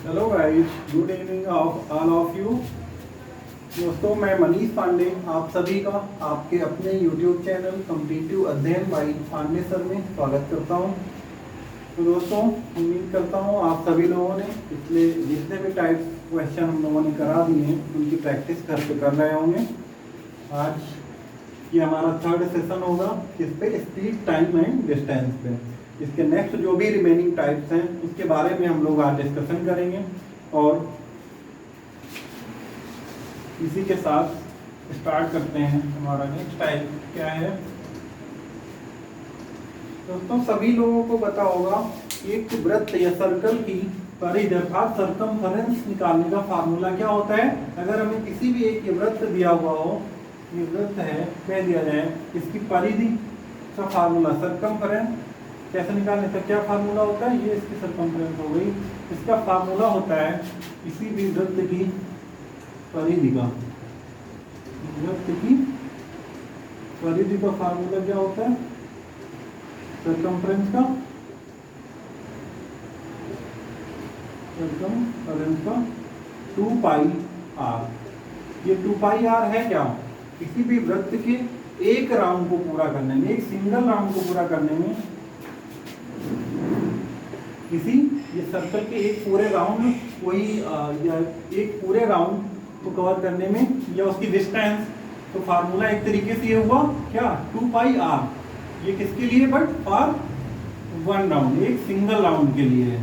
Hello guys, good evening of all of you. दोस्तों, मैं मनीष पांडे आप सभी का आपके अपने YouTube चैनल कॉम्पिटिटिव अध्ययन बाई पांडे सर में स्वागत करता हूं। तो दोस्तों, उम्मीद करता हूं आप सभी लोगों ने पिछले जितने भी टाइप क्वेश्चन हम लोगों ने करा दिए हैं उनकी प्रैक्टिस कर रहे होंगे। आज ये हमारा थर्ड सेशन होगा इस पे स्पीड, टाइम एंड डिस्टेंस पे। इसके नेक्स्ट जो भी रिमेनिंग टाइप्स हैं उसके बारे में हम लोग आज डिस्कशन करेंगे। और इसी के साथ स्टार्ट करते हैं। हमारा नेक्स्ट टाइप क्या है दोस्तों, सभी लोगों को पता होगा एक वृत्त या सर्कल की परिधि अर्थात सर्कमफेरेंस निकालने का फार्मूला क्या होता है। अगर हमें किसी भी एक वृत्त दिया हुआ हो, ये वृत्त है, कह दिया जाए इसकी परिधि का फार्मूला सर्कमफेरेंस कैसे निकालने का क्या फार्मूला होता है, ये इसकी सर्कमफेरेंस हो गई। इसका फार्मूला होता है किसी भी वृत्त की परिधि का, वृत्त की परिधि का फार्मूला क्या होता है, सर्कमफेरेंस का 2 पाई आर। ये 2 पाई आर है क्या, किसी भी वृत्त के एक राउंड को पूरा करने में, एक सिंगल राउंड को पूरा करने में, किसी ये सर्कल के एक पूरे राउंड कोई या एक पूरे राउंड को कवर करने में या उसकी डिस्टेंस, तो फार्मूला एक तरीके से ये हुआ क्या 2 पाई आर। ये किसके लिए, बट फॉर 1 राउंड, एक सिंगल राउंड के लिए है।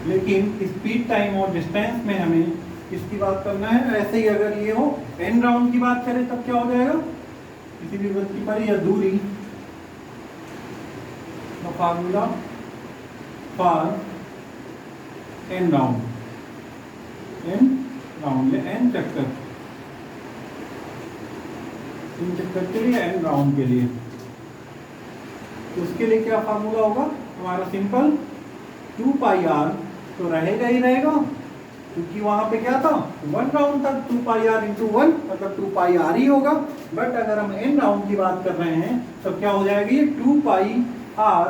लेकिन स्पीड, टाइम और डिस्टेंस में हमें किसकी बात करना है, ऐसे ही अगर ये हो n राउंड की बात करें तब क्या हो जाएगा, किसी भी वृत्त की परिधि या दूरी का फार्मूला फॉर n राउंड, या n चक्कर, इन चक्कर के लिए, n राउंड के लिए, तो उसके लिए क्या फार्मूला होगा हमारा, सिंपल 2 पाई आर तो रहेगा ही रहेगा, क्योंकि वहां पे क्या था 1 राउंड तक 2 पाई आर इंटू 1 मतलब 2 पाई आर ही होगा। बट अगर हम n राउंड की बात कर रहे हैं तब क्या हो जाएगी, ये 2 pi R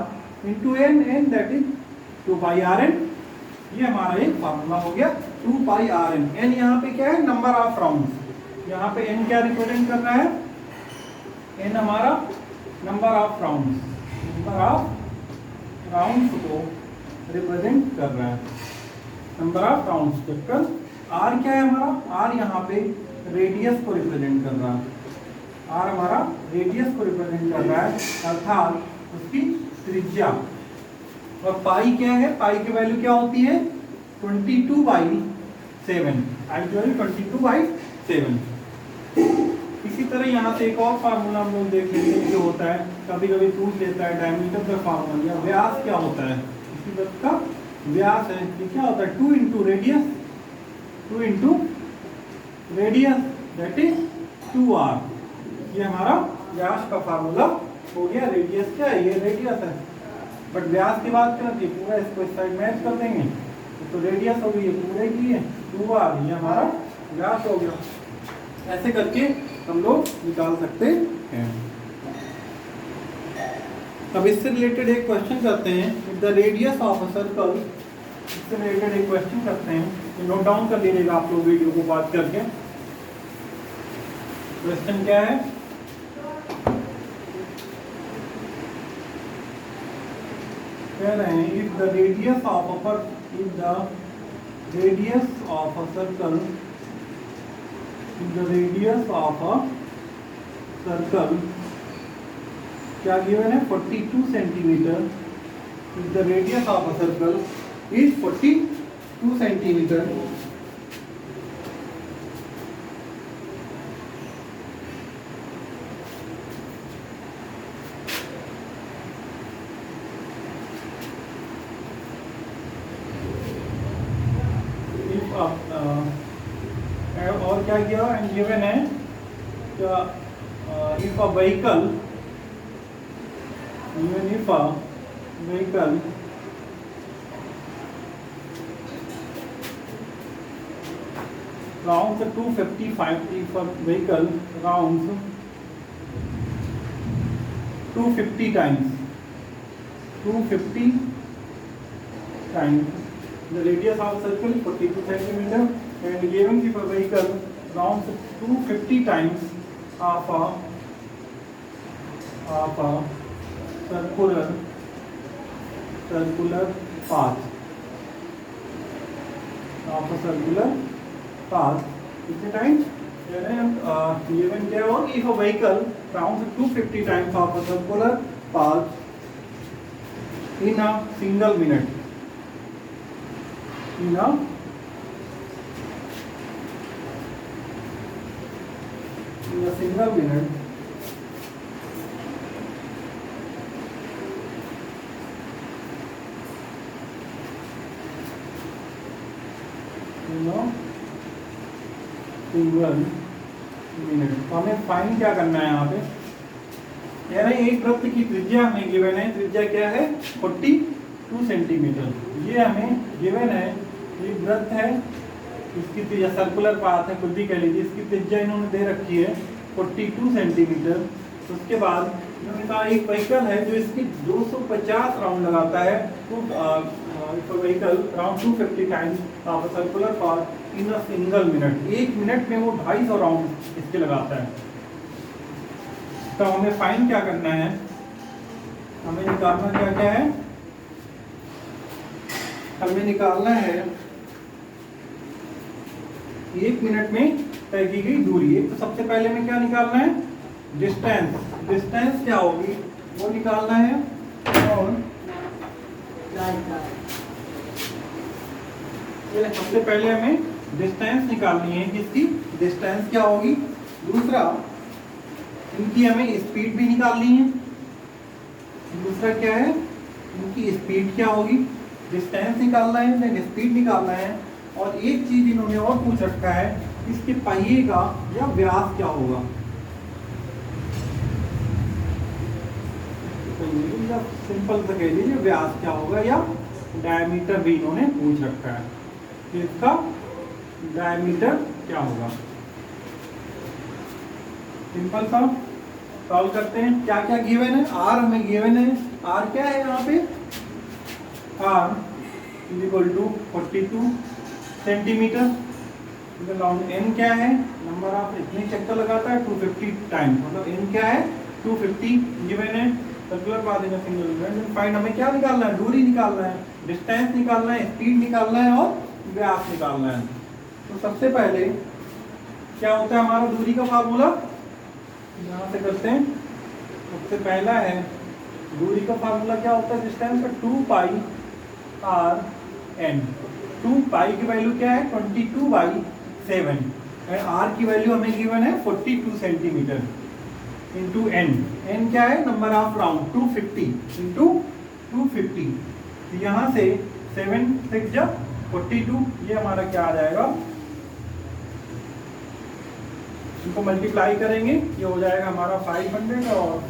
into n, that is 2 pi R N. ये हमारा एक फार्मूला हो गया 2 पाई आर एन। एन यहाँ पे क्या है, नंबर ऑफ राउंड्स। यहाँ पे n क्या रिप्रेजेंट कर रहा है, n हमारा number of rounds, number of rounds को रिप्रेजेंट कर रहा है, नंबर ऑफ राउंड्स चक्कर। r क्या है हमारा, r यहाँ पे रेडियस को रिप्रेजेंट कर रहा है, r हमारा रेडियस को रिप्रेजेंट कर रहा है अर्थात उसकी त्रिज्या। और पाई क्या है, पाई की वैल्यू क्या होती है 22/7, एक्चुअली 22/7। इसी तरह यहाँ से एक और फार्मूला हम लोग देख लेते हैं जो होता है, कभी कभी पूछ लेता है डायमीटर का फार्मूला, या व्यास क्या होता है, इसी वृत्त का व्यास है, ये क्या होता है 2 into radius, 2 into radius that is 2r। ये हमारा व्यास का फार्मूला हो गया। रेडियस क्या है, ये रेडियस है, बट व्यास की बात करें तो पूरा इसको इस साइड मैच कर देंगे तो रेडियस हो गई ये पूरे की है 2r, ये हमारा व्यास हो गया। ऐसे करके हम लोग निकाल सकते हैं। अब इससे रिलेटेड एक क्वेश्चन करते हैं, if the radius of a circle, इससे रिलेटेड एक क्वेश्चन करते हैं, तो नोट डाउन कर लीजिएगा आप लोग वीडियो को बात करके। क्वेश्चन क्या है, कह रहे हैं if the radius of a circle, if the radius of a circle क्या गिवन है 42 centimetre, if the radius of a circle is 42 centimetre, और क्या किया गिवन है, if a vehicle, even if a vehicle rounds 255, if a vehicle rounds 250 times, 250 times the radius of circle 42 centimetre and given की vehicle round 250 times of a circular path of a circular path कितने times given क्या होगा if a vehicle rounds 250 times of a circular path in a single minute in a single minute single minute. तो हमें fine क्या करना है यहाँ पे, यानी एक वृत्त की त्रिज्या हमें गिवन है, त्रिज्या क्या है 42 सेंटीमीटर। ये हमें गिवन है, ये वृत्त है, इसकी त्रिज्या सर्कुलर पाथ है, खुद भी कह लीजिए, इसकी त्रिज्या इन्होंने दे रखी है 42 सेंटीमीटर। उसके बाद इन्होंने कहा एक व्हीकल है जो इसकी 250 राउंड लगाता है, तो vehicle round 250 times of circular path in a single minute, एक मिनट में वो 250 राउंड इसके लगाता है। तो हमें फाइन क्या करना है, हमें निकालना क्या क्या है, हमें निकालना है एक मिनट में तय की गई दूरी। एक तो सबसे पहले में क्या निकालना है, डिस्टेंस, डिस्टेंस क्या होगी वो निकालना है, और सबसे पहले हमें डिस्टेंस निकालनी है, किसकी डिस्टेंस क्या होगी। दूसरा इनकी हमें स्पीड भी निकालनी है, दूसरा क्या है इनकी स्पीड क्या होगी, डिस्टेंस निकालना है, देन स्पीड निकालना है, और एक चीज इन्होंने और पूछ रखा है, इसके पहिए का या व्यास क्या होगा। सिंपल से कह लीजिए व्यास क्या होगा, या डायमीटर भी इन्होंने पूछ रखा है, इसका डायमीटर क्या होगा। सिंपल सा सॉल्व करते हैं। क्या क्या गिवन है, आर हमें गिवन है, आर क्या है यहाँ पे, R is equal to 42 centimetre. N क्या है, नंबर ऑफ इतने चक्कर लगाता है 250 टाइम, मतलब एन क्या है 250 गिवन है। Circular path in a single minute. Find हमें क्या निकालना है, दूरी निकालना है, डिस्टेंस निकालना है, स्पीड निकालना है, और व्यास निकालना है। तो सबसे पहले क्या होता है हमारा दूरी का फार्मूला, यहाँ से करते हैं। सबसे पहला है दूरी का फार्मूला क्या होता है, डिस्टेंस का 2 पाई आर एन। 2 पाई की वैल्यू क्या है 22/7, और आर की वैल्यू हमें गिवन है 42 सेंटीमीटर, इंटू एन। एन क्या है नंबर ऑफ राउंड 250 इंटू 250। यहाँ से 7 6 जब 42, ये हमारा क्या आ जाएगा, इनको मल्टीप्लाई करेंगे, ये हो जाएगा हमारा 500 और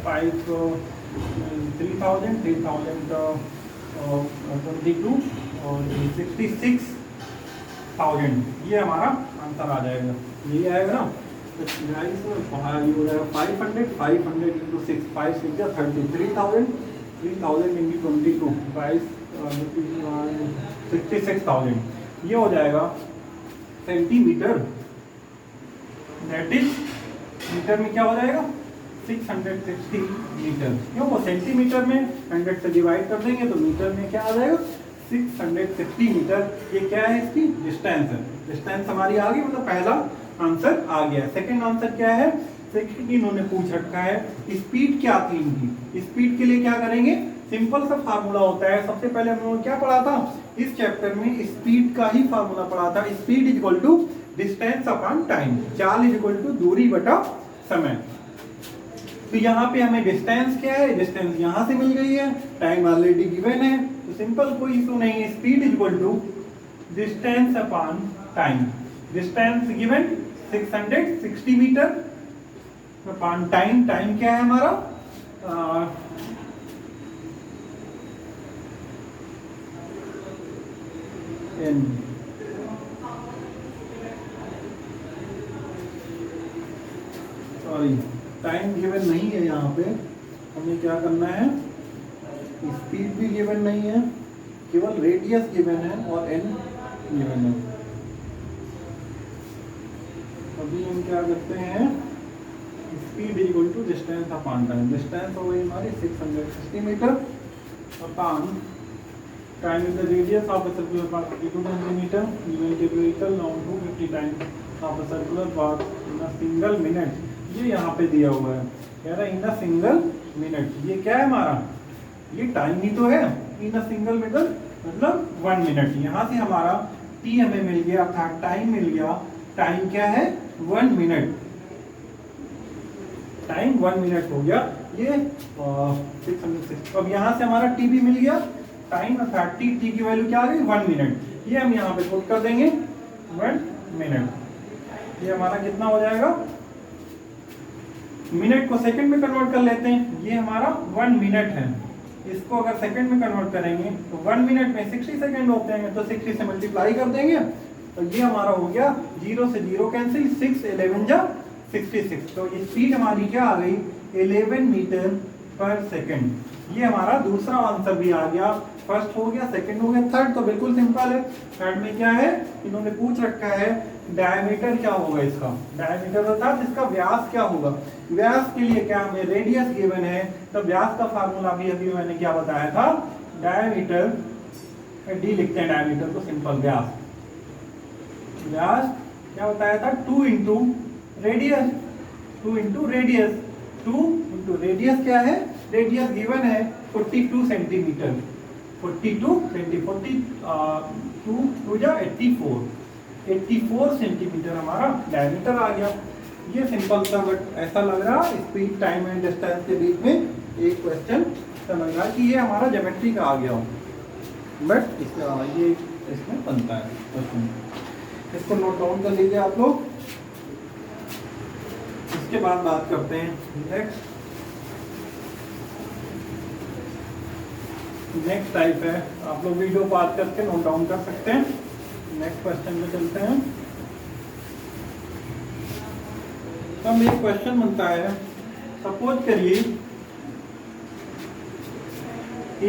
3022 और 66,000, ये हमारा आंसर आ जाएगा, यही आएगा ना। तो 500 इंटू 6, 5 6 33,000, 3,000 इंटू 22, 66,000, ये हो जाएगा सेंटीमीटर। दैट इज मीटर में क्या हो जाएगा 660 मीटर, क्यों वो सेंटीमीटर में 100 से डिवाइड कर देंगे तो मीटर में क्या आ जाएगा 660 मीटर। ये क्या है, इसकी डिस्टेंस है। डिस्टेंस हमारी आ गई, मतलब पहला आंसर आ गया। सेकंड आंसर क्या है, सेकंड इन्होंने पूछ रखा है स्पीड क्या थी इनकी। स्पीड के लिए क्या करेंगे, सिंपल सा फार्मूला होता है। सबसे पहले हम लोगों क्या पढ़ा था इस चैप्टर में, स्पीड का ही फार्मूला पढ़ा था। Speed is equal to distance upon time, चाल इज इक्वल टू दूरी बटा समय। तो यहाँ पे हमें डिस्टेंस क्या है, डिस्टेंस यहाँ से मिल गई है, टाइम ऑलरेडी गिवन है, तो सिंपल कोई इशू नहीं है। Speed is equal to distance upon time. Distance given 660 metre upon time. Time क्या है हमारा n। सॉरी टाइम गिवन नहीं है यहाँ पे, हमें क्या करना है, स्पीड भी गिवन नहीं है, केवल रेडियस गिवन है और एन गिवन है। अभी हम क्या करते हैं, speed equal to distance upon time. Distance हो गई हमारी 660 metre upon time is the radius of a circular path 52 centimetre given to vehicle long 250 time of a circular path in a single minute. ये यहाँ पे दिया हुआ है, कह रहा है इन अ सिंगल मिनट। ये क्या है हमारा, ये टाइम ही तो है। इन अ सिंगल मिनट मतलब 1 मिनट। यहाँ से हमारा टी हमें मिल गया, अर्थात टाइम मिल गया। टाइम क्या है, 1 मिनट। टाइम 1 मिनट हो गया ये 660। अब यहाँ से हमारा टी भी मिल गया, टाइम अर्थात टी की वैल्यू क्या आ गई, 1 मिनट। ये हम यहाँ पे पुट कर देंगे 1 मिनट। ये हमारा कितना हो जाएगा, मिनट को सेकंड में कन्वर्ट कर लेते हैं। ये हमारा 1 मिनट है, इसको अगर सेकंड में कन्वर्ट करेंगे तो 1 मिनट में 60 सेकंड होते हैं, तो 60 से मल्टीप्लाई कर देंगे तो ये हमारा हो गया 0 से 0 कैंसिल, 6 11 जा 66। तो ये स्पीड हमारी क्या आ गई, 11 मीटर पर सेकंड। ये हमारा दूसरा आंसर भी आ गया। फर्स्ट हो गया, सेकंड हो गया, थर्ड तो बिल्कुल सिंपल है। थर्ड में क्या है, इन्होंने पूछ रखा है डायमीटर क्या होगा इसका। डायमीटर अर्थात इसका व्यास क्या होगा। व्यास के लिए क्या हमें रेडियस गिवन है, तो व्यास का फार्मूला भी अभी मैंने क्या बताया था, डायमीटर डी लिखते हैं, डायमीटर को सिंपल व्यास। व्यास क्या बताया था, 2 into radius. 2 into radius, 2 into radius क्या है, रेडियस गिवन है 42 सेंटीमीटर। 42 2 जा 84 सेंटीमीटर हमारा डायमीटर आ गया। ये सिंपल सा, बट ऐसा लग रहा स्पीड टाइम एंड डिस्टेंस के बीच में एक क्वेश्चन ऐसा लग रहा कि ये हमारा ज्योमेट्री का आ गया हो, बट ये इसमें बनता है क्वेश्चन। इसको नोट डाउन कर लीजिए आप लोग। इसके बाद बात करते हैं नेक्स्ट टाइप है, आप लोग वीडियो पास करके नोट डाउन कर सकते हैं। नेक्स्ट क्वेश्चन में चलते हैं। अब एक क्वेश्चन बनता है, सपोज करिए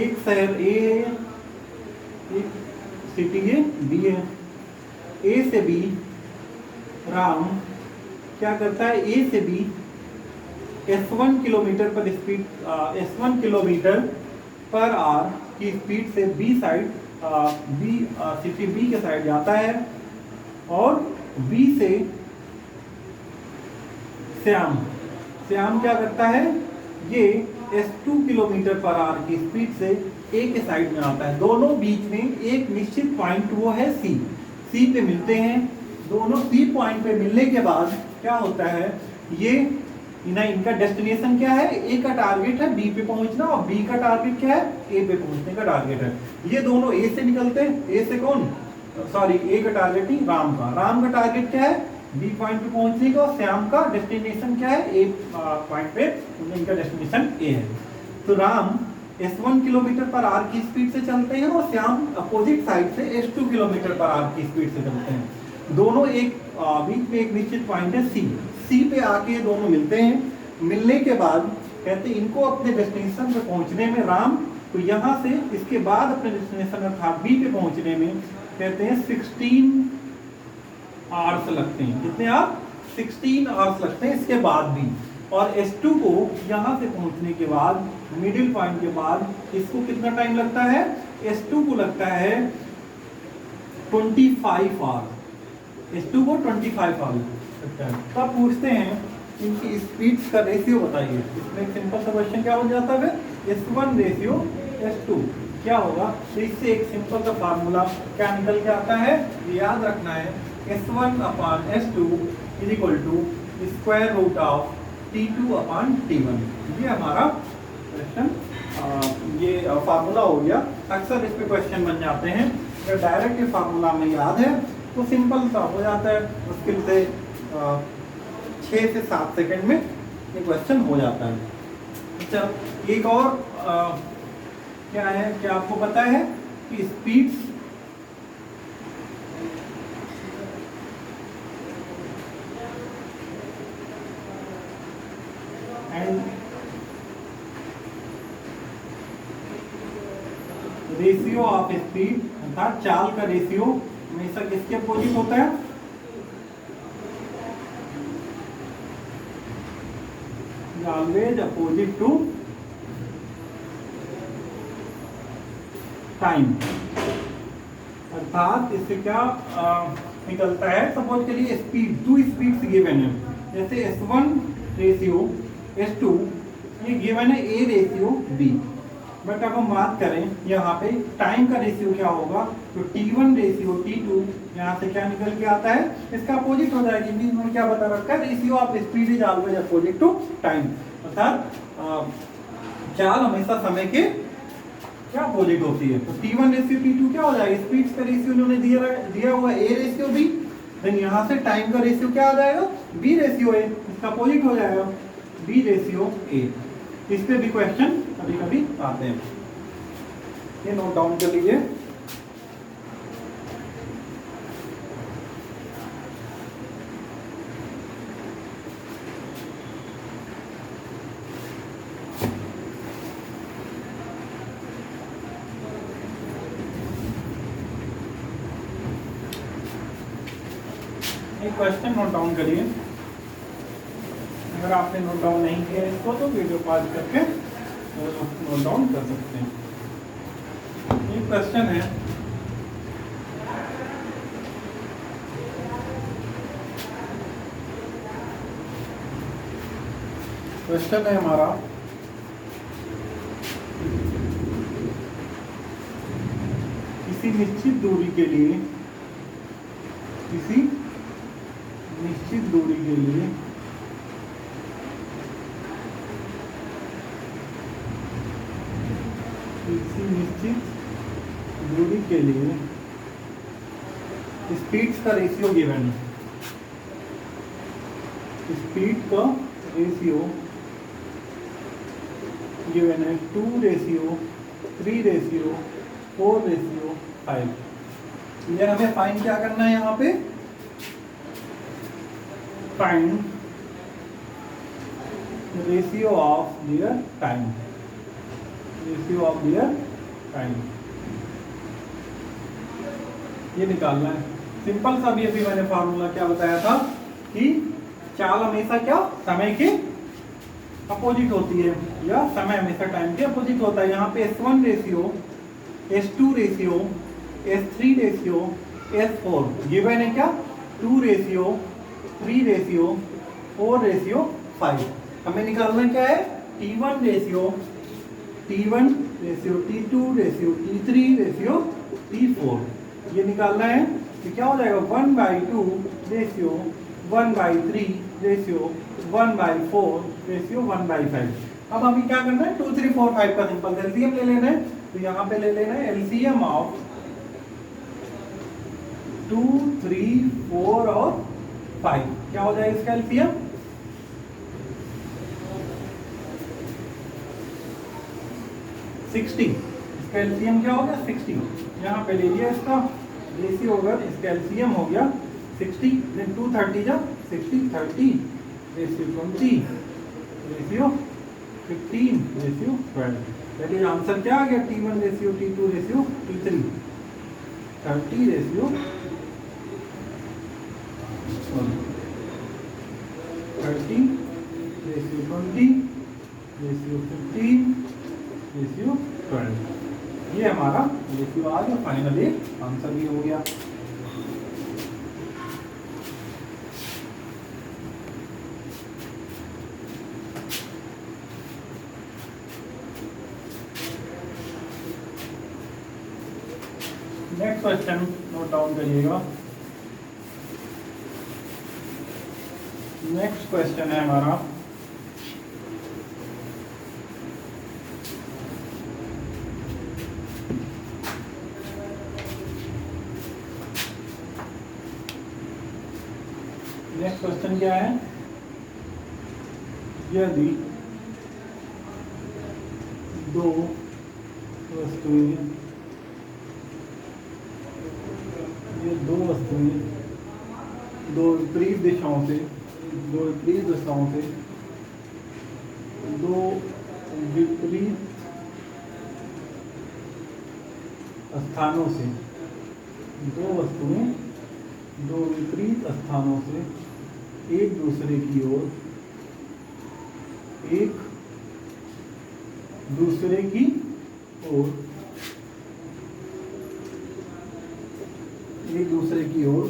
एक शहर ए है, एक सिटी है बी है। ए से बी राम क्या करता है, ए से बी S1 किलोमीटर पर speed S1 kilometre per our की स्पीड से बी साइड सिटी बी के साइड जाता है, और बी से श्याम क्या करता है, ये S2 किलोमीटर पर आवर की स्पीड से ए के साइड में आता है। दोनों बीच में एक निश्चित पॉइंट वो है सी पे मिलते हैं। दोनों सी पॉइंट पे मिलने के बाद क्या होता है, ये इनका डेस्टिनेशन क्या है, ए का टारगेट है बी पे पहुंचना, और बी का टारगेट क्या है, ए पे पहुंचने का टारगेट है। ये दोनों ए से निकलते हैं। ए से कौन, सॉरी ए का टारगेट ही राम का टारगेट क्या है, बी पॉइंट पे पहुंचने का, और श्याम का डेस्टिनेशन क्या है, ए पॉइंट पे, इनका डेस्टिनेशन ए है। तो Ram S1 kilometre per our की स्पीड से चलते हैं, और श्याम अपोजिट साइड से S2 किलोमीटर पर आवर की स्पीड से चलते हैं। दोनों एक बीच में एक निश्चित पॉइंट है सी पे आके दोनों मिलते हैं। मिलने के बाद कहते हैं इनको अपने डेस्टिनेशन पे पहुंचने में राम तो यहाँ से इसके बाद अपने डेस्टिनेशन अर्थात बी पे पहुंचने में कहते हैं 16 आवर्स लगते हैं। कितने आप 16 आवर्स लगते हैं इसके बाद भी। और S2 को यहाँ से पहुंचने के बाद मिडिल पॉइंट के बाद इसको कितना टाइम लगता है, S2 को लगता है 25 आवर्स। S2 को 25 आवर्स लगता है। तब पूछते हैं इनकी स्पीड्स का रेशियो बताइए। इसमें एक सिंपल सा क्वेश्चन क्या हो जाता है, S1 रेशियो S2 क्या होगा। तो इससे एक सिंपल सा फार्मूला क्या निकल के आता है, याद रखना है, S1/S2 is equal to square root of T2/T1। ये हमारा क्वेश्चन, ये फार्मूला हो गया। अक्सर इस पे क्वेश्चन बन जाते हैं, अगर डायरेक्ट ये फार्मूला में याद है तो सिंपल सा हो जाता है, मुश्किल से 6 से 7 सेकंड में ये क्वेश्चन हो जाता है। अच्छा, एक और क्या है, क्या आपको पता है कि स्पीड्स रेशियो ऑफ स्पीड अर्थात चाल का रेशियो हमेशा किसके अपोजिट होता है? Always opposite to time. अर्थात इससे क्या निकलता है? सपोज के लिए स्पीड, टू स्पीड्स गिवन है, जैसे S1 रेशियो S2, ये गिवन है A रेशियो B। बट अब हम बात करें यहाँ पे टाइम का रेशियो क्या होगा, तो T1 रेशियो T2, यहाँ से क्या निकल के आता है? इसका अपोजिट हो जाएगी। इंग्लिश में क्या बता रखा है? Ratio of speed is always opposite to time. अर्थात चाल हमेशा समय के क्या अपोजिट होती है। तो T1 रेशियो T2 क्या हो जाएगा? स्पीड का रेशियो उन्होंने दिया हुआ A रेशियो B, देन यहाँ से टाइम का रेशियो क्या आ जाएगा? B रेशियो A, इसका अपोजिट हो जाएगा B रेशियो A। इस पे भी क्वेश्चन कभी कभी आते हैं, ये नोट डाउन कर लीजिए। एक क्वेश्चन नोट डाउन करिए, अगर आपने नोट डाउन नहीं किया इसको तो वीडियो पॉज करके नोट डाउन कर सकते हैं। ये क्वेश्चन है, क्वेश्चन है हमारा किसी निश्चित दूरी के लिए, किसी निश्चित दूरी के लिए किसी निश्चित दूरी के लिए स्पीड्स का रेशियो गिवन है। स्पीड का रेशियो गिवन है 2 रेशियो 3 रेशियो 4 रेशियो 5। यार हमें फाइंड क्या करना है यहाँ पे? Find ratio of their time, ratio of their time, ये निकालना है। सिंपल सा भी अभी मैंने फार्मूला क्या बताया था कि चाल हमेशा क्या समय के अपोजिट होती है, या समय हमेशा टाइम के अपोजिट होता है। यहाँ पे S1 ratio S2 ratio S3 ratio S4 given है क्या? 2 रेशियो 3 रेशियो 4 रेशियो 5। हमें निकालना क्या है? T1 ratio T2 ratio T3 ratio T4 ये निकालना है। तो क्या हो जाएगा? 1/2 रेशियो 1/3 रेशियो 1/4 रेशियो 1/5। अब हमें क्या करना है? 2 3 4 5 का सिंपल एलसीएम ले लेना है। तो यहाँ पे ले लेना है एलसीएम ऑफ 2 3 4 और 5। क्या हो जाएगा इसका एलसीएम? 60। इसका एलसीएम क्या हो गया? 60। यहाँ पे ले लिया इसका रेशियो होगा, इसका एलसीएम हो गया 60, देन 2 30 जा 60 30 रेशियो 20 रेशियो 15 रेशियो 12। चलिए आंसर क्या आ गया? T1 ratio T2 ratio T3 30 ratio 30 ratio 20 ratio 15 ratio 12। ये हमारा रेशियो आ गया। फाइनली आंसर भी हो गया। नेक्स्ट क्वेश्चन नोट डाउन करिएगा। नेक्स्ट क्वेश्चन है हमारा नेक्स्ट क्वेश्चन क्या है? यदि दो वस्तुएं, ये दो वस्तुएं दो विपरीत दिशाओं से, दो विपरीत दिशाओं से, दो विपरीत स्थानों से, दो वस्तुएं दो विपरीत स्थानों से एक दूसरे की ओर एक दूसरे की ओर एक दूसरे की ओर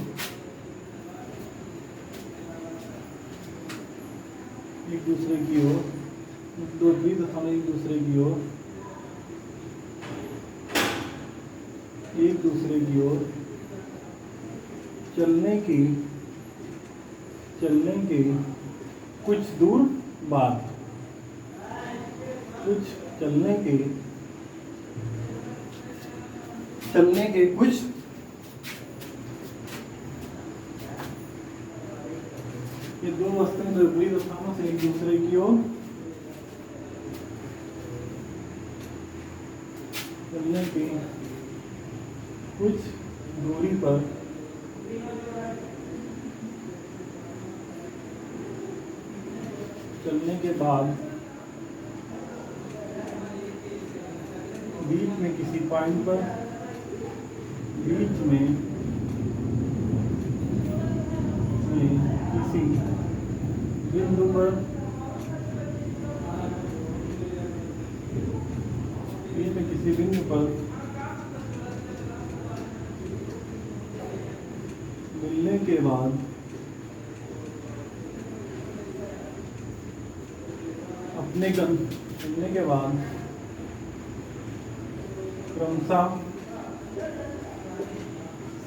एक दूसरे की ओर दो विपरीत स्थान एक दूसरे की ओर एक दूसरे की ओर चलने के कुछ दूर बाद चलने के कुछ ये दो वस्तुएं विपरीत स्थानों से एक दूसरे की ओर चलने के कुछ दूरी पर चलने के बाद बीच में किसी पॉइंट पर किसी बिंदु पर मिलने के बाद क्रमशः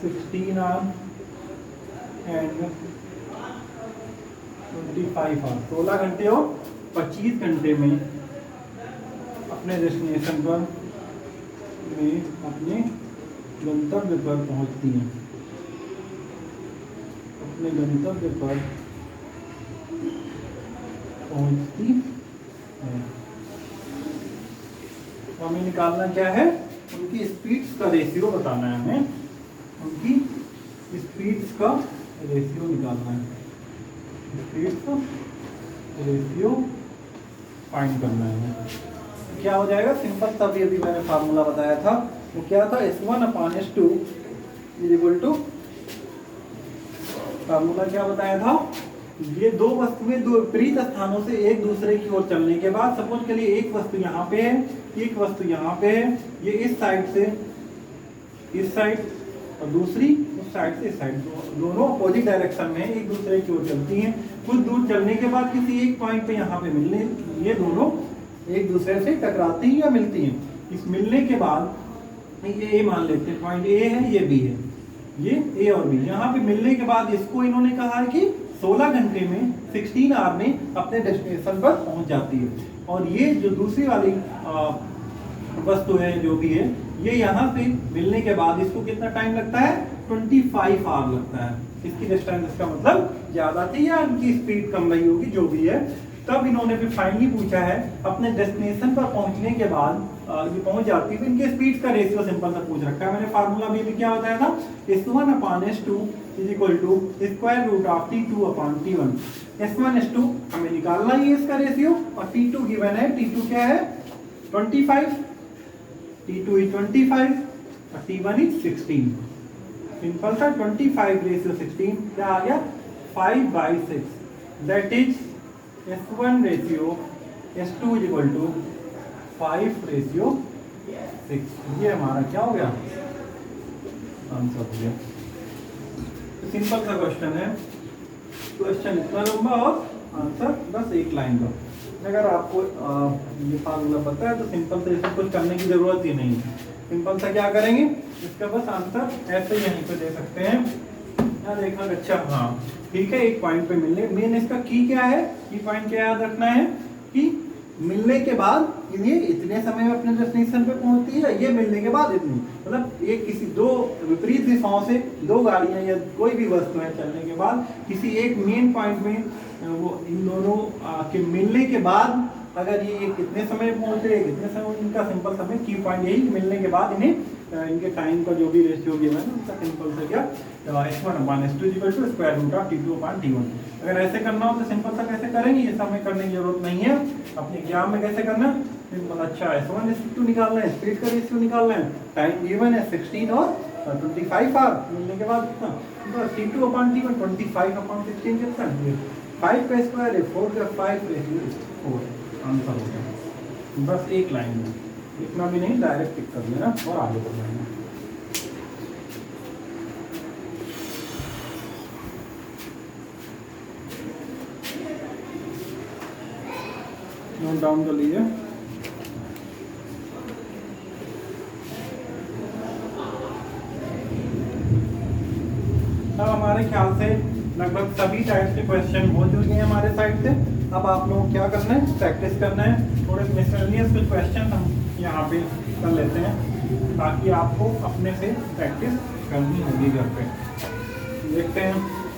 16 आवर एंड 25 आवर 16 घंटे और 25 घंटे में अपने डेस्टिनेशन पर अपने गंतव्य पर पहुंचती हैं। अपने गंतव्य पर पहुंचती है। तो हमें निकालना क्या है, उनकी स्पीड्स का रेशियो बताना है। हमें उनकी स्पीड्स का रेशियो निकालना है, स्पीड्स का रेशियो फाइंड करना है। क्या हो जाएगा, सिंपल सा भी अभी मैंने फार्मूला बताया था, वो क्या था, S1/S2 is equal to, formula क्या बताया था, ये दो वस्तुएं दो विपरीत स्थानों से एक दूसरे की ओर चलने के बाद, सपोज के लिए एक वस्तु यहाँ पे है, एक वस्तु यहाँ पे है, ये इस साइड से इस साइड और दूसरी उस साइड से इस साइड, दोनों अपोजिट डायरेक्शन में एक दूसरे की ओर चलती हैं। कुछ दूर चलने के बाद किसी एक पॉइंट पे यहाँ पे मिलने, ये दोनों एक दूसरे से टकराती हैं या मिलती हैं। इस मिलने के बाद ये ए मान लेते हैं, पॉइंट ए है, ये बी है, ये ए और बी, यहाँ पे मिलने के बाद इसको इन्होंने कहा है कि 16 घंटे में 16 आवर में अपने डेस्टिनेशन पर पहुंच जाती है। और ये जो दूसरी वाली वस्तु है जो भी है, ये यहाँ से मिलने के बाद इसको कितना टाइम लगता है, 25 आवर लगता है। इसकी डिस्टेंस, इसका मतलब ज्यादा थी या इनकी स्पीड कम रही होगी, जो भी है। तब इन्होंने फिर फाइनली पूछा है अपने डेस्टिनेशन पर पहुंचने के बाद ये पहुंच जाती है, इनके स्पीड का रेशियो सिंपल सा पूछ रखा है। मैंने फार्मूला भी क्या बताया था, S1/S2 is equal to square root of T2/T1। S1/S2 हमें निकालना ही है इसका रेशियो, और T2 गिवन है, T2 क्या है 25, T2 इज 25 और T1 इज 16। सिंपल सा 25/16 क्या आ गया, 5/6, that is S1 ratio S2 is equal to 5/6। ये हमारा क्या हो गया, आंसर हो गया। तो सिंपल सा क्वेश्चन है, क्वेश्चन इतना लंबा और आंसर बस एक लाइन का। अगर आपको ये फार्मूला पता है तो सिंपल से इसमें कुछ करने की जरूरत ही नहीं है। सिंपल सा क्या करेंगे, इसका बस आंसर ऐसे यहीं पे दे सकते हैं। यहाँ देखना, अच्छा हाँ ठीक है, एक पॉइंट पे मिलने, मेन इसका की क्या है, की पॉइंट क्या याद रखना है कि मिलने के बाद ये इतने समय में अपने डेस्टिनेशन पे पहुंचती है, ये मिलने के बाद इतनी, मतलब ये किसी दो विपरीत दिशाओं से दो गाड़ियां या कोई भी वस्तु है चलने के बाद किसी एक मेन पॉइंट में वो इन दोनों के मिलने के बाद अगर ये कितने समय पहुंचे, कितने समय, इनका सिंपल समय की पॉइंट यही, मिलने के बाद इन्हें इनके टाइम का जो भी रेशियो गिवन है उनका सिंपल से क्या, S1/S2 equal to square root of T2/T1। अगर ऐसे करना हो तो सिंपल सा कैसे करेंगे, ये समय करने की जरूरत नहीं है, अपने एग्जाम में कैसे करना, सिंपल। अच्छा S1/2 निकालना है, स्पीड का रेशियो निकालना है, टाइम गिवन है 16 और 25 आर मिलने के बाद कितना, बस T2/T1 25/16 कितना है 5 का स्क्वायर है 4 का 5 रेशियो 4 आंसर हो गया। बस एक लाइन में इतना भी नहीं, डायरेक्ट टिक कर लेना और आगे बढ़ना है। नोट डाउन कर लीजिए। अब हमारे ख्याल से लगभग सभी टाइप के क्वेश्चन हो चुके हैं हमारे साइड से। अब आप लोग क्या करना है, प्रैक्टिस करना है। थोड़े मिसलेनियस कुछ क्वेश्चन हम यहाँ पे कर लेते हैं ताकि आपको अपने से प्रैक्टिस करनी होगी घर पे। देखते हैं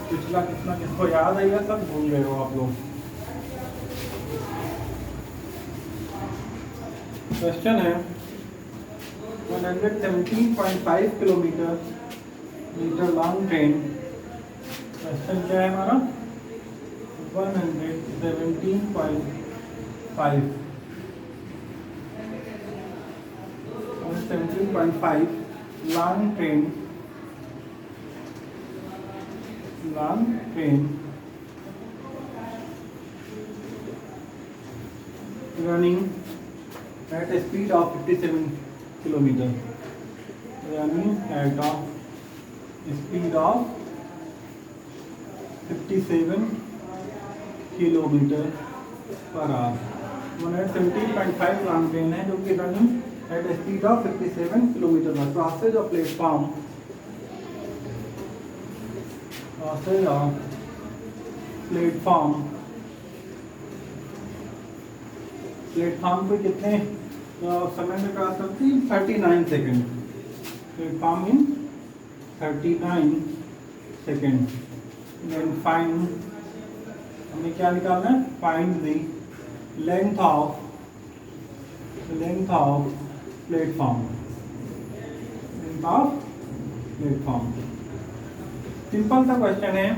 पिछला कितना किसको याद आएगा, सब भूल गए हो आप लोग। क्वेश्चन है 117.5 किलोमीटर लॉन्ग ट्रेन। क्वेश्चन क्या है हमारा 117.5 long train running at a speed of 57 kilometer, running at a speed of 57 kilometre per hour. 117.5 long train है जो कि running at a speed of 57 kilometre per. Crosses of platform पे कितने समय में क्रॉस करती है 39 second. Platform in 39 second. Then find, हमें क्या निकालना है, find the length of platform. Simple सा क्वेश्चन है।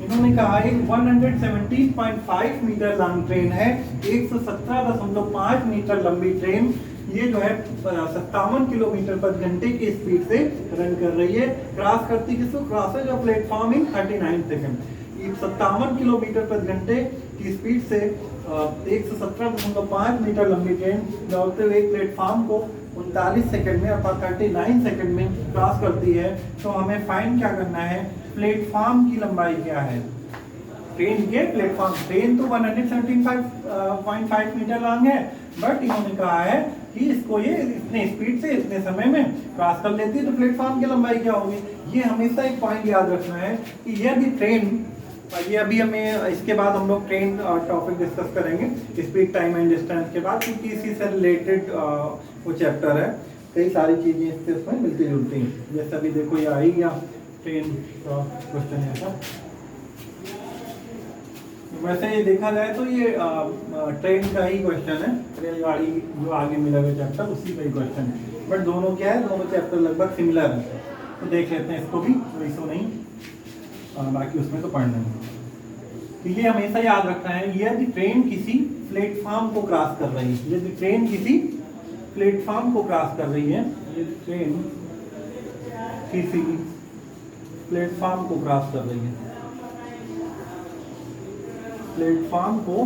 इन्होंने कहा है 117.5 मीटर लॉन्ग ट्रेन है, 117.5 मीटर लंबी ट्रेन, ये जो है 57 किलोमीटर पर घंटे की स्पीड से रन कर रही है। क्रॉस करती किसको, crosses of platform in 39 second. 57 kilometre पर घंटे की स्पीड से 117.5 मीटर लंबी ट्रेन दौड़ते हुए प्लेटफॉर्म को 39 सेकंड में अर्थात 39 सेकंड में क्रॉस करती है। तो हमें फाइंड क्या करना है, प्लेटफॉर्म की लंबाई क्या है। ट्रेन ये प्लेटफॉर्म, ट्रेन तो 117.5 मीटर लॉन्ग है, बट इन्होंने कहा है कि इसको ये इतने स्पीड से इतने समय में क्रॉस कर लेती है, तो प्लेटफॉर्म की लंबाई क्या होगी। ये हमेशा एक पॉइंट याद रखना है कि यदि ट्रेन, ये अभी हमें इसके बाद हम लोग ट्रेन टॉपिक डिस्कस करेंगे स्पीड, टाइम एंड डिस्टेंस के बाद, क्योंकि इसी से रिलेटेड वो चैप्टर है। कई सारी चीजें इससे उसमें मिलती जुलती हैं। जैसे अभी देखो ये आ ही गया ट्रेन का क्वेश्चन है ऐसा। वैसे ये देखा जाए तो ये ट्रेन का ही क्वेश्चन है, रेलगाड़ी जो आगे मिला हुआ चैप्टर उसी का ही क्वेश्चन है, बट दोनों क्या है, दोनों चैप्टर लगभग सिमिलर है। तो देख लेते हैं इसको भी, कोई इशू नहीं, बाकी उसमें तो पढ़ना है। तो ये हमेशा याद रखना है, यदि ट्रेन किसी प्लेटफॉर्म को क्रॉस कर रही है, यदि ट्रेन किसी प्लेटफॉर्म को क्रॉस कर रही है, यदि ट्रेन किसी प्लेटफॉर्म को क्रॉस कर रही है, प्लेटफॉर्म को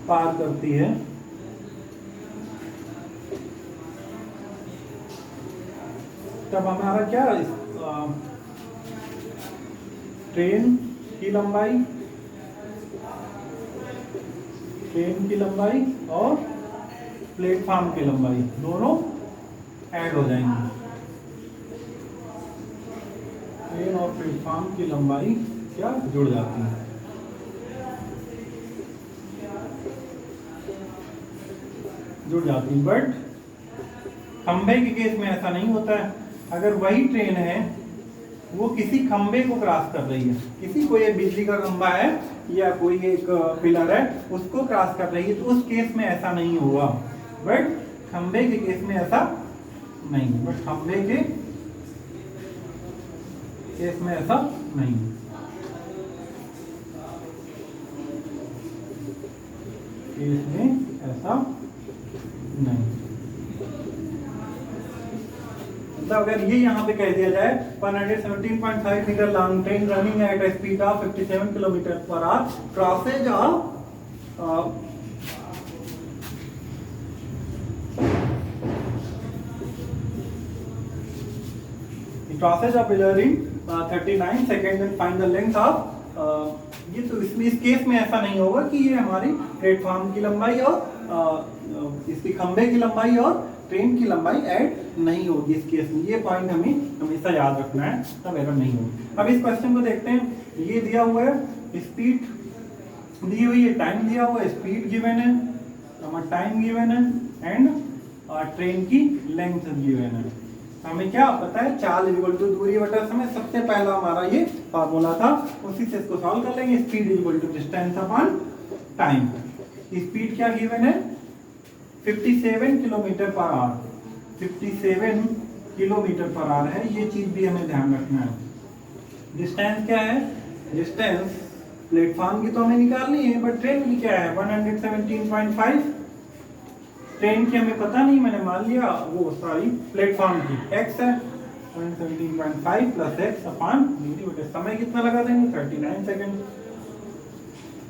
पार करती है, तब हमारा क्या ट्रेन की लंबाई और प्लेटफॉर्म की लंबाई दोनों ऐड हो जाएंगे। ट्रेन और प्लेटफॉर्म की लंबाई क्या जुड़ जाती है, बट खंबे के केस में ऐसा नहीं होता है। अगर वही ट्रेन है वो किसी खंबे को क्रॉस कर रही है, किसी को ये बिजली का खंबा है या कोई एक पिलर है उसको क्रॉस कर रही है, तो उस केस में ऐसा नहीं होगा। बट खंबे के केस में ऐसा नहीं, बट खंबे के केस में ऐसा नहीं। केस में ऐसा अगर ये यहाँ पे कह दिया जाए 117.5 metre long train running at a speed of 57 kilometre per hour crosses of in 39 second and find the length of ये तो इसमें इस केस में ऐसा नहीं होगा कि ये हमारी प्लेटफॉर्म की लंबाई और इसकी खंबे की लंबाई और ट्रेन की लंबाई ऐड नहीं होगी इस केस में। ये पॉइंट हमें हमेशा याद रखना है, तब एरर नहीं होगी। अब इस क्वेश्चन को देखते हैं। ये दिया हुआ है, स्पीड दी हुई है, टाइम दिया हुआ है, स्पीड गिवन है, टाइम गिवन है एंड ट्रेन की लेंथ गिवन है। हमें क्या पता है, चाल इक्वल टू दूरी बटा समय। सबसे पहला हमारा ये फार्मूला था, उसी से इसको सॉल्व कर लेंगे। Speed equal to distance upon time. Speed क्या गिवन है, 57 kilometre per our. 57 kilometre per our है, ये चीज भी हमें ध्यान रखना है। डिस्टेंस क्या है, डिस्टेंस प्लेटफॉर्म की तो हमें निकालनी है, बट ट्रेन की क्या है 117.5। ट्रेन की हमें पता नहीं, मैंने मान लिया वो सॉरी प्लेटफॉर्म की x है 117.5 प्लस x अपॉन दूरी। समय कितना लगा देंगे 39 सेकंड।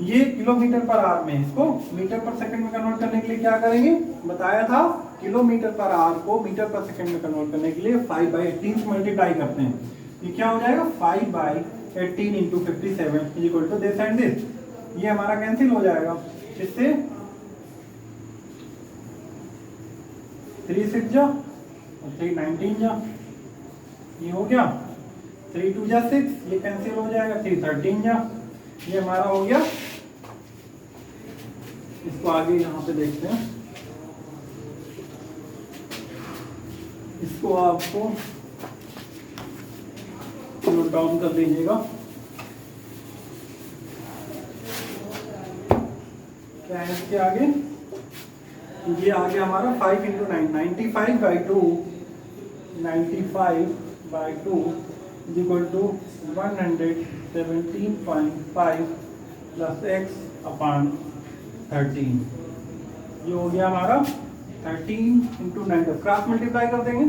ये किलोमीटर पर आवर में, इसको मीटर पर सेकंड में कन्वर्ट करने के लिए क्या करेंगे, बताया था किलोमीटर पर आवर को मीटर पर सेकंड में कन्वर्ट करने के लिए 5/18 से मल्टीप्लाई करते हैं। ये क्या हो जाएगा 5/18 into 57 equal to this and this. ये हमारा कैंसिल हो जाएगा, इससे 3 6 जा और 3 19 जा, ये हो गया 3 2 जा 6, ये कैंसिल हो जाएगा 3 13 जा, ये हमारा हो गया। इसको आगे यहाँ पे देखते हैं, इसको आपको नोट डाउन कर लीजिएगा। क्या है इसके आगे, ये आ गया हमारा 5 into 9 95/2 is equal to 117.5 plus x upon 13। ये हो गया हमारा 13 इंटू 9, क्रॉस मल्टीप्लाई कर देंगे।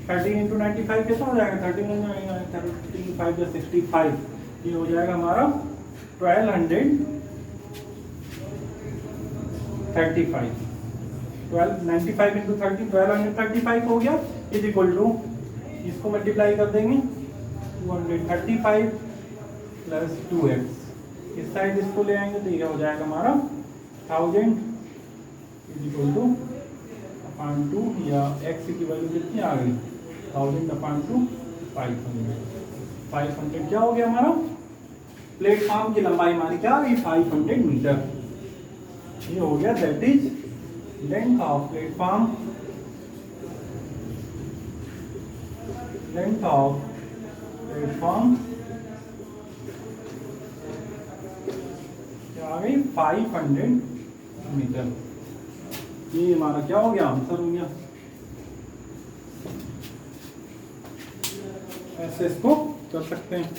13 इंटू 95 कैसा हो जाएगा 13 5 या 65, ये हो जाएगा हमारा 1235। 95 इंटू 13 1235 हो गया, इज इक्वल टू इसको मल्टीप्लाई कर देंगे 235 प्लस 2x, इस साइड इसको ले आएंगे तो ये हो जाएगा हमारा 1000 इज इक्वल टू अपॉन 2, या x की वैल्यू कितनी आ गई 1000 अपॉन 2 500 क्या हो गया हमारा, प्लेटफॉर्म की लंबाई हमारी क्या आ गई 500 मीटर। ये हो गया, that is length of platform, क्या आ गई 500 मीटर। ये हमारा क्या हो गया, आंसर हो गया। ऐसे इसको कर सकते हैं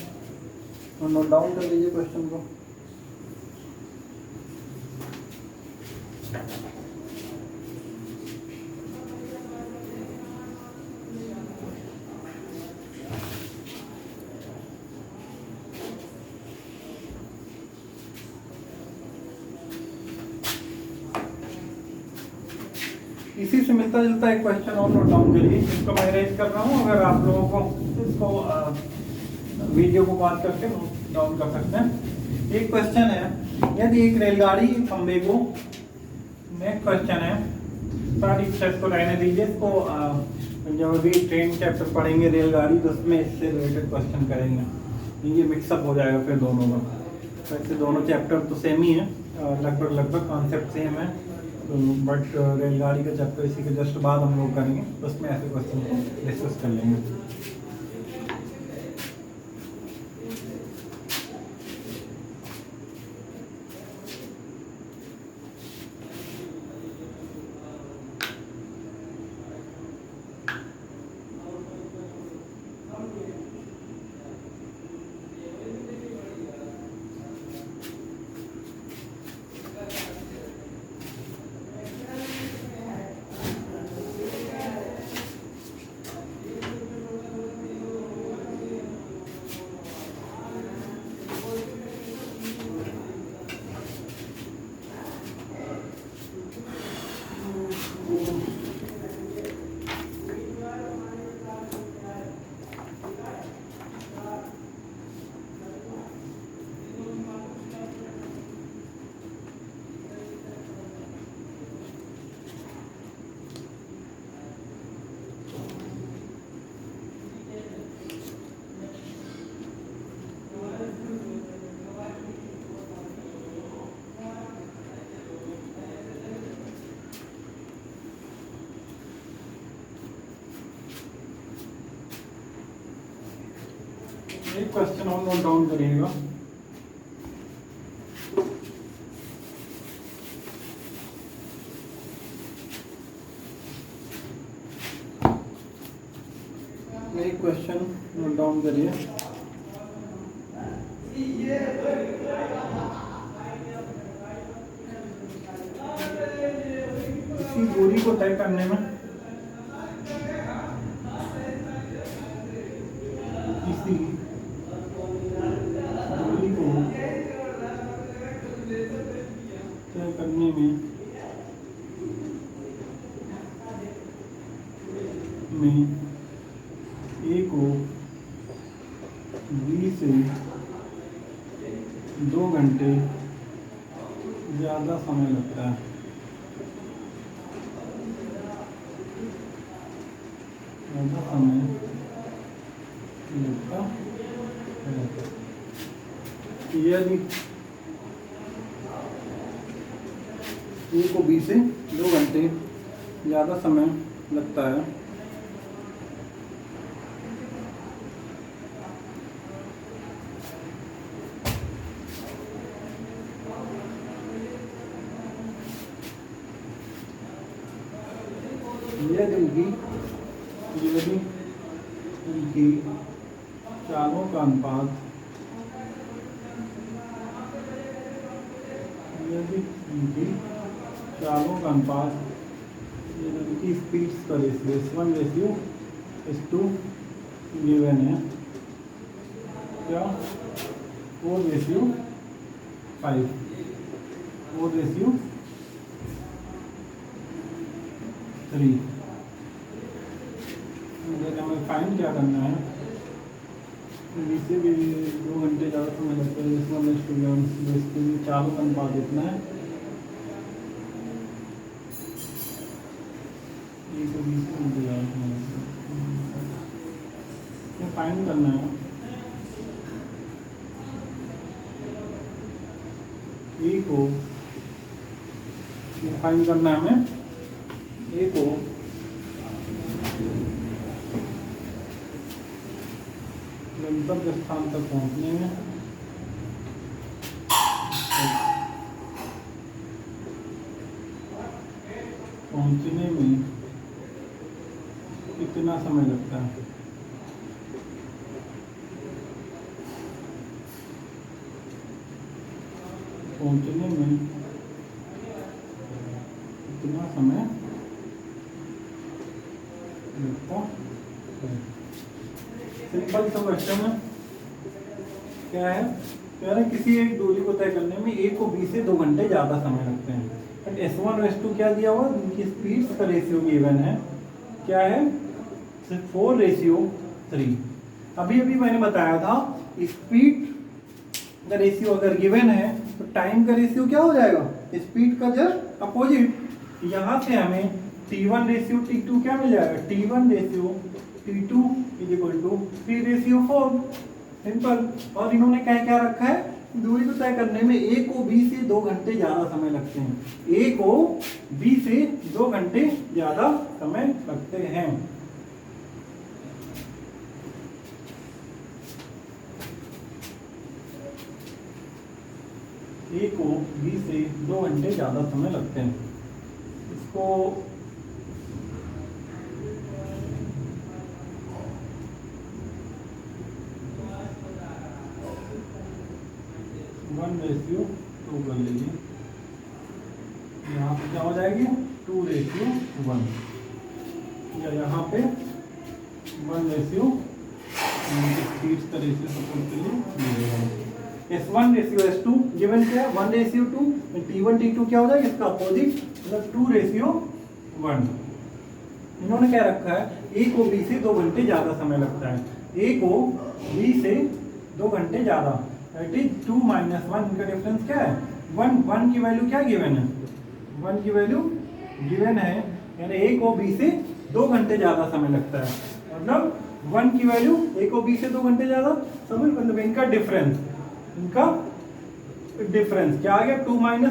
और नोट डाउन कर लीजिए क्वेश्चन को। इसी से मिलता जुलता एक क्वेश्चन और नोट डाउन करिए, इसको मैं अरेंज कर रहा हूँ। अगर आप लोगों को इसको वीडियो को पॉज करके नोट डाउन कर सकते हैं। एक क्वेश्चन है, यदि एक रेलगाड़ी खंबे को, नेक्स्ट क्वेश्चन है, सारी इसको रहने दीजिए, इसको जब अभी ट्रेन चैप्टर पढ़ेंगे रेलगाड़ी तो उसमें इससे रिलेटेड क्वेश्चन करेंगे। ये मिक्सअप हो जाएगा फिर दोनों में। वैसे दोनों चैप्टर तो सेम ही है, लगभग कॉन्सेप्ट सेम है, बट रेलगाड़ी का चैप्टर इसी के जस्ट बाद हम लोग करेंगे, तो उसमें ऐसे क्वेश्चन को डिस्कस कर लेंगे। एक क्वेश्चन और नोट डाउन करिएगा। एक क्वेश्चन नोट डाउन करिए। इसी दूरी को तय करने में इसी दूरी को तय करने में ए को बी से 2 घंटे ज़्यादा समय लगता है। ज़्यादा समय लगता है। यदि ए को बी से 2 घंटे ज़्यादा समय लगता है यदि उनकी चालों का अनुपात उनकी स्पीड्स का रेशियो S1:S2 गिवन है क्या 4:5 4:3। हमें फाइंड क्या करना है, इसे भी 2 घंटे ज़्यादा समय लगता है। S1:S2 चालों का अनुपात इतना है, फाइंड करना है ए को फाइंड करना है हमें ए को गंतव्य स्थान तक पहुंचने में कितना समय लगता है। पहुंचने में कितना समय लगता है। सिंपल सा क्वेश्चन है। क्या है, कह रहे किसी एक दूरी को तय करने में ए को बी से 2 घंटे ज़्यादा समय लगते हैं। बट S1 और S2 क्या दिया हुआ, उनकी स्पीड्स का रेशियो गिवन है क्या है 4:3। अभी मैंने बताया था स्पीड का रेशियो अगर गिवन है तो टाइम का रेशियो क्या हो जाएगा, स्पीड का जस्ट अपोजिट। यहाँ से हमें T1:T2 क्या मिल जाएगा, T1:T2 = 3:4। सिंपल। और इन्होंने क्या रखा है, दूरी को तय करने में ए को बी से 2 घंटे ज़्यादा समय लगते हैं। ए को बी से 2 घंटे ज़्यादा समय लगते हैं। ए को बी से 2 घंटे ज़्यादा समय लगते हैं। इसको वन रेशियो 2 कर लीजिए। यहाँ पे क्या हो जाएगी 2:1, या यहाँ पे 1:स्पीड्स का रेशियो सपोर्ट के लिए मिलेगा। S1:S2 गिवन क्या है 1:2, T1:T2 क्या हो जाएगा इसका अपोजिट, मतलब 2:1। इन्होंने क्या रखा है, ए को बी से 2 घंटे ज़्यादा समय लगता है। ए को बी से 2 घंटे ज़्यादा, दैट इज 2 - 1। इनका डिफरेंस क्या है 1 की वैल्यू क्या गिवन है, 1 की वैल्यू गिवन है, यानी ए को बी से 2 घंटे ज़्यादा समय लगता है। मतलब 1 की वैल्यू ए को बी से 2 घंटे ज़्यादा समय, मतलब इनका डिफरेंस क्या आ गया 2 - 1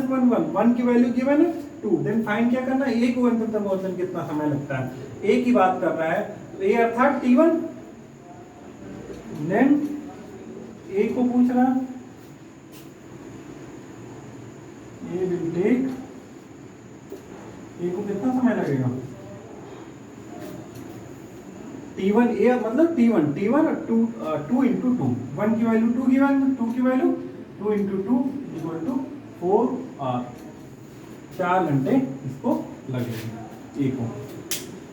1 की वैल्यू गिवन है 2। देन फाइंड क्या करना है, ए को अंतर तक पहुंचने कितना समय लगता है। ए की बात कर रहा है तो ए अर्थात T1, देन ए को पूछ रहा है, ए विल टेक, ए को कितना समय लगेगा, T1 ए मतलब T1 टू इंटू टू, 1 की वैल्यू 2 गिवन, 2 की value 2 into 2 equal to 4 hour, 4 घंटे इसको लगेंगे। ए को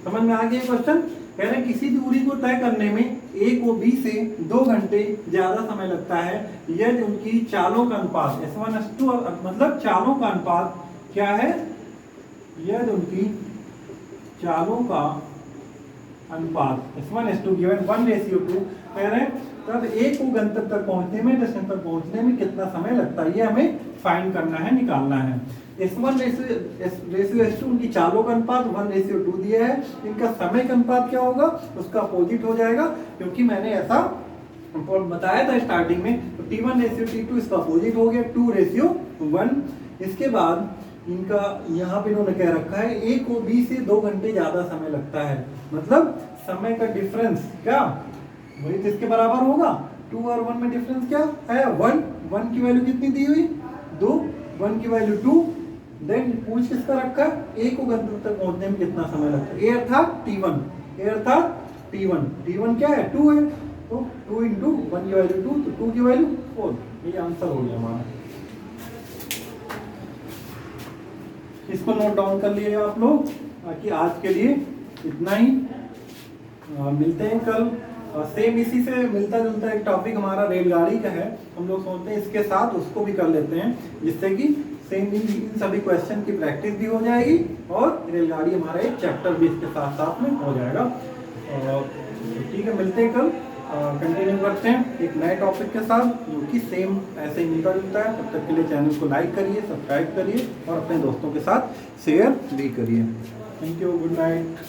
समझ में आ गया क्वेश्चन। कह रहे हैं किसी दूरी को तय करने में ए को बी से 2 घंटे ज्यादा समय लगता है यदि उनकी चालों का अनुपात S1 S2 मतलब चालों का अनुपात क्या है, यदि उनकी चालों का अनुपात S1 S2 गिवन 1:2 कह रहे हैं तब ए को गंतव्य तक पहुंचने में, डेस्टिनेशन तक पहुंचने में कितना समय लगता है, ये हमें फाइंड करना है, निकालना है। S1 रेशियो S2 उनकी चालों का अनुपात 1:2 दिया है, इनका समय का अनुपात क्या होगा, उसका अपोजिट हो जाएगा, क्योंकि मैंने ऐसा बताया था स्टार्टिंग में। तो T1:T2 इसका अपोजिट हो गया 2:1। इसके बाद इनका यहाँ पे इन्होंने क्या रखा है, ए को बी से 2 घंटे ज्यादा समय लगता है, मतलब समय का डिफरेंस क्या वही तो इसके बराबर होगा। 2 और 1 में डिफरेंस क्या है, 1 की वैल्यू कितनी दी हुई 2, 1 की वैल्यू 2। देन पूछ किसका रखा है, ए को गंतव्य तक पहुंचने में कितना समय लगता है, ए अर्थात T1, ए अर्थात T1 क्या है 2 है, तो 2 इंटू 1 की वैल्यू 2, तो 2 की वैल्यू 4, ये आंसर हो गया हमारा। इसको नोट डाउन कर लिए आप लोग। बाकी आज के लिए इतना ही, मिलते हैं कल। सेम इसी से मिलता जुलता एक टॉपिक हमारा रेलगाड़ी का है, हम लोग सोचते हैं इसके साथ उसको भी कर लेते हैं, जिससे कि सेम इन सभी क्वेश्चन की प्रैक्टिस भी हो जाएगी और रेलगाड़ी हमारा एक चैप्टर भी इसके साथ साथ में हो जाएगा। ठीक है, मिलते हैं कल, कंटिन्यू करते हैं एक नए टॉपिक के साथ जो कि सेम ऐसे ही मिलता जुलता है। तब तक के लिए चैनल को लाइक करिए, सब्सक्राइब करिए और अपने दोस्तों के साथ शेयर भी करिए। Thank you, good night.